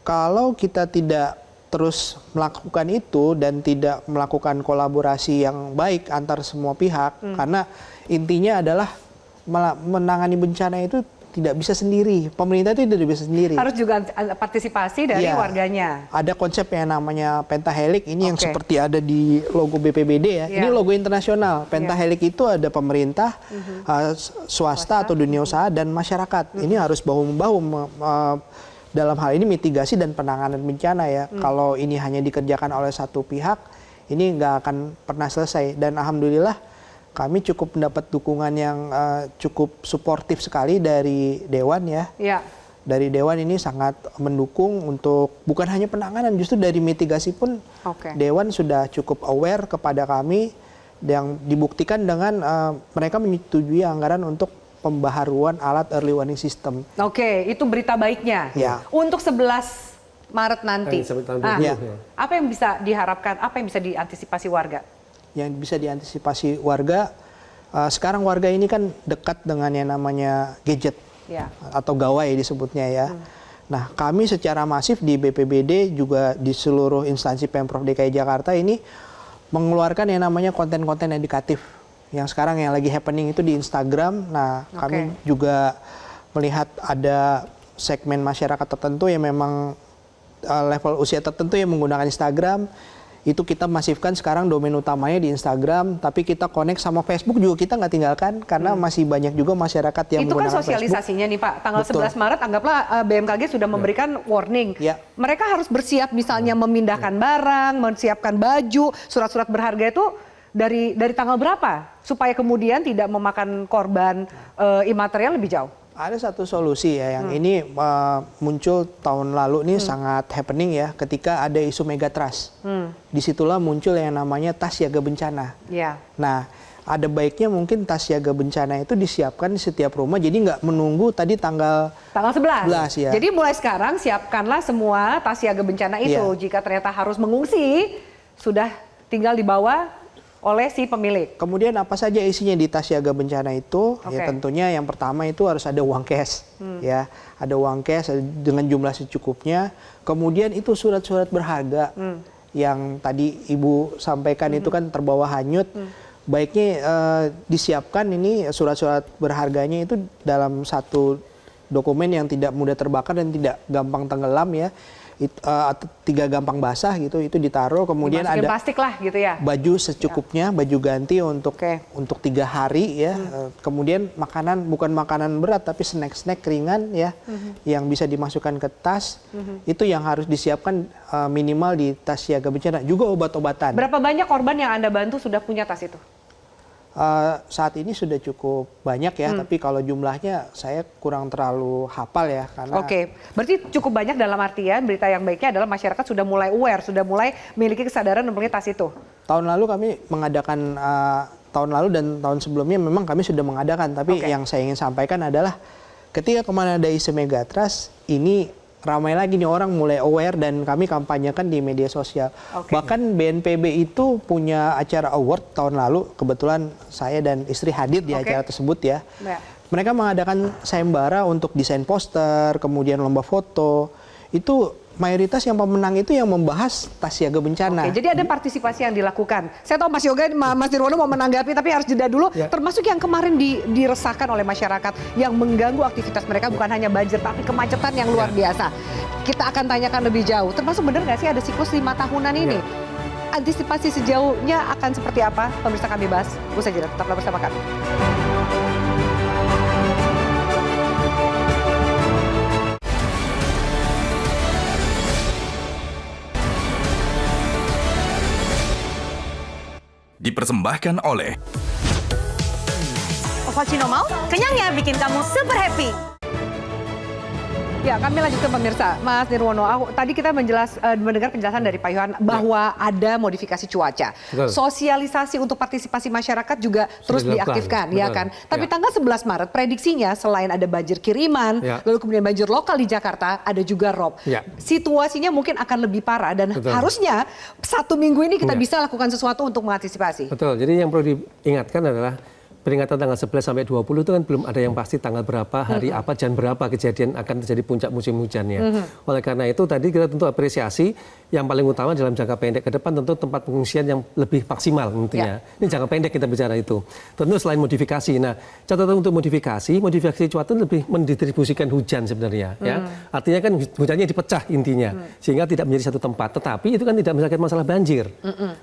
kalau kita tidak terus melakukan itu dan tidak melakukan kolaborasi yang baik antar semua pihak, karena intinya adalah menangani bencana itu tidak bisa sendiri. Pemerintah itu tidak bisa sendiri. Harus juga partisipasi dari warganya. Ada konsep yang namanya pentahelix, ini yang seperti ada di logo BPBD ya. Ini logo internasional. Pentahelix itu ada pemerintah, swasta atau dunia usaha, dan masyarakat. Ini harus bahu-membahu dalam hal ini mitigasi dan penanganan bencana ya. Kalau ini hanya dikerjakan oleh satu pihak, ini nggak akan pernah selesai. Dan alhamdulillah kami cukup mendapat dukungan yang cukup suportif sekali dari Dewan ya. Dari Dewan ini sangat mendukung untuk bukan hanya penanganan, justru dari mitigasi pun Dewan sudah cukup aware kepada kami, yang dibuktikan dengan mereka menyetujui anggaran untuk pembaharuan alat early warning system. Itu berita baiknya. Untuk 11 Maret nanti, apa yang bisa diharapkan, apa yang bisa diantisipasi warga? Yang bisa diantisipasi warga, sekarang warga ini kan dekat dengan yang namanya gadget atau gawai disebutnya ya. Nah, kami secara masif di BPBD juga di seluruh instansi Pemprov DKI Jakarta ini mengeluarkan yang namanya konten-konten edukatif yang sekarang yang lagi happening itu di Instagram. Nah, kami juga melihat ada segmen masyarakat tertentu yang memang level usia tertentu yang menggunakan Instagram. Itu kita masifkan sekarang domain utamanya di Instagram, tapi kita connect sama Facebook juga kita nggak tinggalkan karena masih banyak juga masyarakat yang itu kan menggunakan sosialisasinya Facebook. nih Pak, tanggal Betul. 11 Maret anggaplah BMKG sudah memberikan warning. Ya. Mereka harus bersiap misalnya memindahkan barang, menyiapkan baju, surat-surat berharga itu dari tanggal berapa supaya kemudian tidak memakan korban imaterial lebih jauh. Ada satu solusi ya yang ini muncul tahun lalu nih sangat happening ya ketika ada isu megatrust. Disitulah muncul yang namanya tas siaga bencana. Ya. Nah, ada baiknya mungkin tas siaga bencana itu disiapkan di setiap rumah, jadi nggak menunggu tadi tanggal 11 ya. Jadi mulai sekarang siapkanlah semua tas siaga bencana itu. Iya. Jika ternyata harus mengungsi, sudah tinggal dibawa oleh si pemilik. Kemudian apa saja isinya di tas siaga bencana itu? Ya tentunya yang pertama itu harus ada uang cash, ya, ada uang cash dengan jumlah secukupnya. Kemudian itu surat-surat berharga yang tadi Ibu sampaikan itu kan terbawa hanyut. Baiknya disiapkan ini surat-surat berharganya itu dalam satu dokumen yang tidak mudah terbakar dan tidak gampang tenggelam ya. Tiga gampang basah gitu, itu ditaruh, kemudian dimasukin ada plastik lah gitu ya. Baju secukupnya, baju ganti untuk 3 hari ya. Kemudian makanan bukan makanan berat tapi snack-snack ringan ya, yang bisa dimasukkan ke tas. Itu yang harus disiapkan minimal di tas siaga bencana. Juga obat-obatan. Berapa banyak korban yang Anda bantu sudah punya tas itu? Saat ini sudah cukup banyak ya, tapi kalau jumlahnya saya kurang terlalu hafal ya karena. Berarti cukup banyak dalam artian berita yang baiknya adalah masyarakat sudah mulai aware, sudah mulai memiliki kesadaran mempunyai tas itu. Tahun lalu kami mengadakan tahun lalu dan tahun sebelumnya memang kami sudah mengadakan, tapi yang saya ingin sampaikan adalah ketika kemarin ada isu megatrust ini ramai lagi nih orang mulai aware dan kami kampanyekan di media sosial. Bahkan BNPB itu punya acara award tahun lalu, kebetulan saya dan istri hadir di acara tersebut ya. Mereka mengadakan sayembara untuk desain poster, kemudian lomba foto. Itu mayoritas yang pemenang itu yang membahas tas siaga bencana. Jadi ada partisipasi yang dilakukan. Saya tahu Mas Yoga, Mas Nirwono mau menanggapi, tapi harus jeda dulu. Termasuk yang kemarin diresahkan oleh masyarakat yang mengganggu aktivitas mereka, bukan hanya banjir, tapi kemacetan yang luar biasa. Kita akan tanyakan lebih jauh. Termasuk benar nggak sih ada siklus 5 tahunan ini? Antisipasi sejauhnya akan seperti apa? Pemirsa kami bahas. Usai jeda, tetaplah bersama kami. Dipersembahkan oleh Ovaltino Mall, kenyangnya bikin kamu super happy. Ya, kami lanjutkan pemirsa. Mas Nirwono, tadi kita mendengar penjelasan dari Pak Yohan bahwa ada modifikasi cuaca. Sosialisasi untuk partisipasi masyarakat juga terus diaktifkan, ya kan? Tapi tanggal 11 Maret prediksinya selain ada banjir kiriman, lalu kemudian banjir lokal di Jakarta, ada juga rob. Situasinya mungkin akan lebih parah dan harusnya 1 minggu ini kita bisa lakukan sesuatu untuk mengantisipasi. Betul, jadi yang perlu diingatkan adalah peringatan tanggal 11 sampai 20 itu kan belum ada yang pasti tanggal berapa, hari apa, jam berapa kejadian akan terjadi puncak musim hujannya. Oleh karena itu tadi kita tentu apresiasi yang paling utama dalam jangka pendek ke depan tentu tempat pengungsian yang lebih maksimal tentunya. Ini jangka pendek kita bicara itu. Tentu selain modifikasi. Nah, catatan untuk modifikasi cuaca lebih mendistribusikan hujan sebenarnya. Ya. Artinya kan hujannya dipecah intinya. Sehingga tidak menjadi satu tempat. Tetapi itu kan tidak menyelesaikan masalah banjir.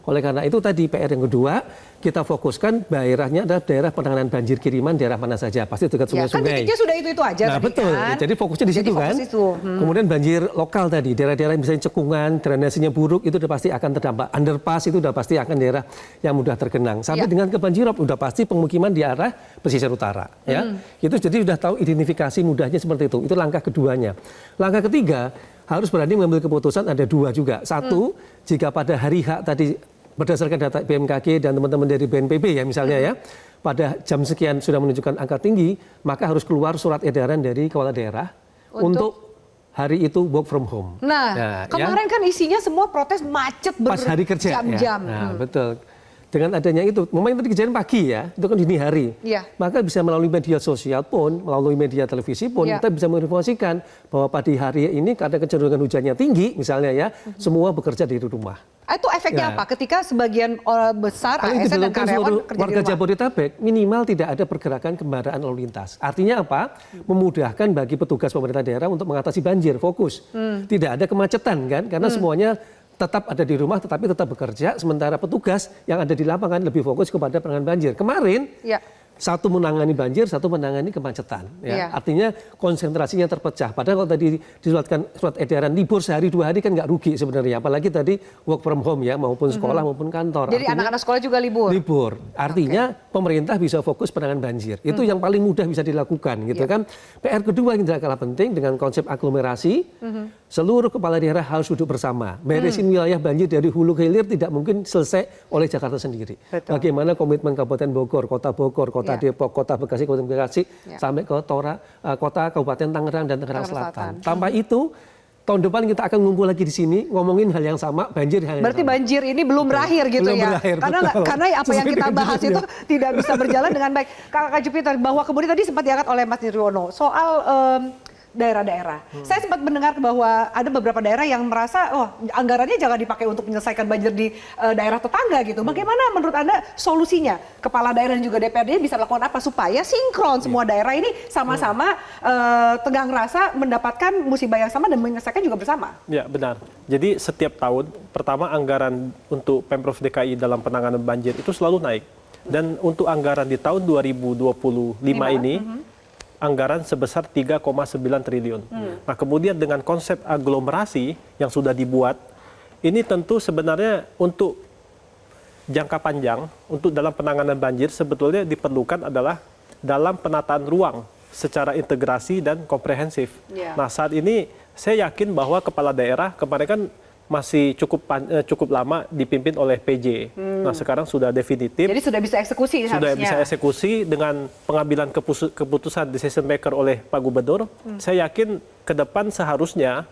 Oleh karena itu tadi PR yang kedua, kita fokuskan daerahnya adalah daerah penanganan banjir kiriman daerah mana saja, pasti dekat sungai-sungai. Kan titiknya sudah itu aja. Nah betul, jadi fokusnya di situ kan. Kemudian banjir lokal tadi, daerah-daerah misalnya cekungan, drainasenya buruk itu udah pasti akan terdampak. Underpass itu udah pasti akan daerah yang mudah tergenang. Sampai dengan kebanjiran udah pasti pemukiman di arah pesisir utara. Ya, itu jadi sudah tahu identifikasi mudahnya seperti itu. Itu langkah keduanya. Langkah ketiga harus berani mengambil keputusan ada 2 juga. Satu, jika pada hari H tadi berdasarkan data BMKG dan teman-teman dari BNPB ya misalnya ya, pada jam sekian sudah menunjukkan angka tinggi, maka harus keluar surat edaran dari kepala daerah untuk hari itu work from home. Nah kemarin kan isinya semua protes macet pas hari kerja. Jam-jam. Nah, betul. Dengan adanya itu, memang tadi kejadian pagi ya, itu kan dini hari. Maka bisa melalui media sosial pun, melalui media televisi pun, kita bisa menginformasikan bahwa pada hari ini ada kecenderungan hujannya tinggi, misalnya ya, semua bekerja dari rumah. Itu efeknya Ya. apa? Ketika sebagian besar Kalau ASN dan diberlakukan karyawan seluruh kerja di warga rumah. Jabodetabek, minimal tidak ada pergerakan kendaraan lalu lintas. Artinya apa? Memudahkan bagi petugas pemerintah daerah untuk mengatasi banjir, fokus. Tidak ada kemacetan kan? Karena semuanya tetap ada di rumah tetapi tetap bekerja, sementara petugas yang ada di lapangan lebih fokus kepada penanganan banjir. Kemarin Ya. satu menangani banjir, satu menangani kemacetan. Iya. Ya. Artinya konsentrasinya terpecah. Padahal kalau tadi disuratkan surat edaran libur sehari 2 hari kan nggak rugi sebenarnya. Apalagi tadi work from home ya, maupun sekolah maupun kantor. Jadi anak-anak sekolah juga libur. Libur. Artinya pemerintah bisa fokus penanganan banjir. Itu yang paling mudah bisa dilakukan gitu kan. PR kedua yang tidak kalah penting dengan konsep aglomerasi. Seluruh kepala daerah harus duduk bersama. Beresin wilayah banjir dari hulu ke hilir tidak mungkin selesai oleh Jakarta sendiri. Betul. Bagaimana komitmen Kabupaten Bogor, Kota Kota Ya. Depok, Kota Bekasi, Kabupaten Bekasi, sampai ke Kota Kabupaten Tangerang dan Tangerang Selatan. Tanpa itu, tahun depan kita akan ngumpul lagi di sini ngomongin hal yang sama, banjir hal yang Berarti sama. banjir ini belum berakhir gitu Belum ya. berakhir, Karena betul. apa yang Sesuai kita dengan bahas itu judulnya. tidak bisa berjalan dengan baik. Kakak Jupiter, bahwa kemudian tadi sempat diangkat oleh Mas Nirwono soal daerah-daerah. Saya sempat mendengar bahwa ada beberapa daerah yang merasa, oh anggarannya jangan dipakai untuk menyelesaikan banjir di daerah tetangga gitu. Bagaimana menurut Anda solusinya? Kepala daerah dan juga DPRD bisa melakukan apa supaya sinkron semua daerah ini sama-sama tegang rasa mendapatkan musibah yang sama dan menyelesaikan juga bersama? Ya, benar. Jadi setiap tahun, pertama anggaran untuk Pemprov DKI dalam penanganan banjir itu selalu naik. Dan untuk anggaran di tahun 2025 ini, anggaran sebesar 3,9 triliun. Nah, kemudian dengan konsep aglomerasi yang sudah dibuat, ini tentu sebenarnya untuk jangka panjang, untuk dalam penanganan banjir sebetulnya diperlukan adalah dalam penataan ruang secara integrasi dan komprehensif. Ya. Nah, saat ini saya yakin bahwa kepala daerah kemarin kan masih cukup lama dipimpin oleh PJ. Nah, sekarang sudah definitif. Jadi sudah bisa eksekusi Sudah harusnya. bisa eksekusi dengan pengambilan keputusan decision maker oleh Pak Gubernur. Saya yakin ke depan seharusnya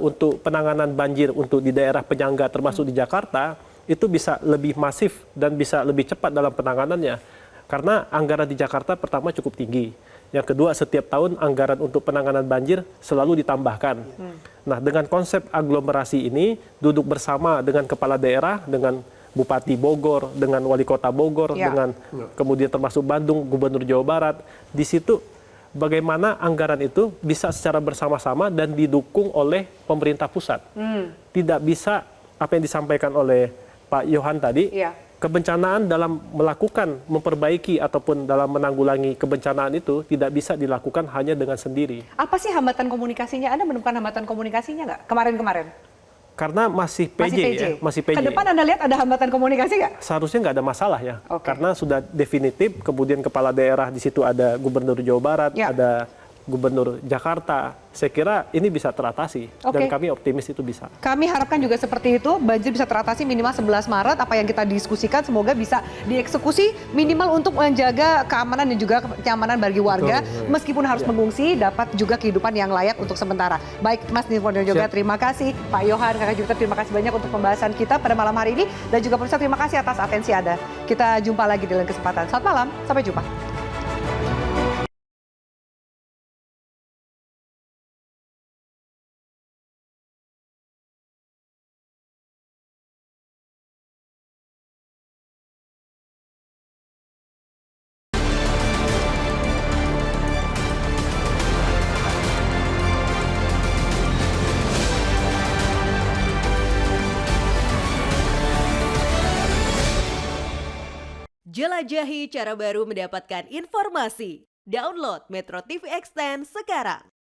untuk penanganan banjir untuk di daerah penyangga termasuk di Jakarta itu bisa lebih masif dan bisa lebih cepat dalam penanganannya. Karena anggaran di Jakarta pertama cukup tinggi. Yang kedua, setiap tahun anggaran untuk penanganan banjir selalu ditambahkan. Nah, dengan konsep aglomerasi ini, duduk bersama dengan kepala daerah, dengan Bupati Bogor, dengan Wali Kota Bogor, Ya. dengan kemudian termasuk Bandung, Gubernur Jawa Barat, di situ bagaimana anggaran itu bisa secara bersama-sama dan didukung oleh pemerintah pusat. Tidak bisa apa yang disampaikan oleh Pak Yohan tadi, Iya. kebencanaan dalam melakukan, memperbaiki ataupun dalam menanggulangi kebencanaan itu tidak bisa dilakukan hanya dengan sendiri. Apa sih hambatan komunikasinya? Anda menemukan hambatan komunikasinya nggak kemarin-kemarin? Karena masih PJ, ya, masih PJ. Ke depan Anda lihat ada hambatan komunikasi nggak? Seharusnya nggak ada masalah ya, Oke. karena sudah definitif. Kemudian kepala daerah di situ ada Gubernur Jawa Barat, Ya. ada Gubernur Jakarta. Saya kira ini bisa teratasi Oke. dan kami optimis itu bisa. Kami harapkan juga seperti itu, banjir bisa teratasi minimal 11 Maret. Apa yang kita diskusikan semoga bisa dieksekusi minimal untuk menjaga keamanan dan juga kenyamanan bagi warga. Meskipun harus mengungsi, dapat juga kehidupan yang layak untuk sementara. Baik Mas Nirwono juga, Siap. terima kasih. Pak Yohan, Kakak Jupiter, terima kasih banyak untuk pembahasan kita pada malam hari ini. Dan juga pemirsa, terima kasih atas atensi Anda. Kita jumpa lagi di lain kesempatan. Selamat malam, sampai jumpa. Jelajahi cara baru mendapatkan informasi. Download Metro TV Extend sekarang.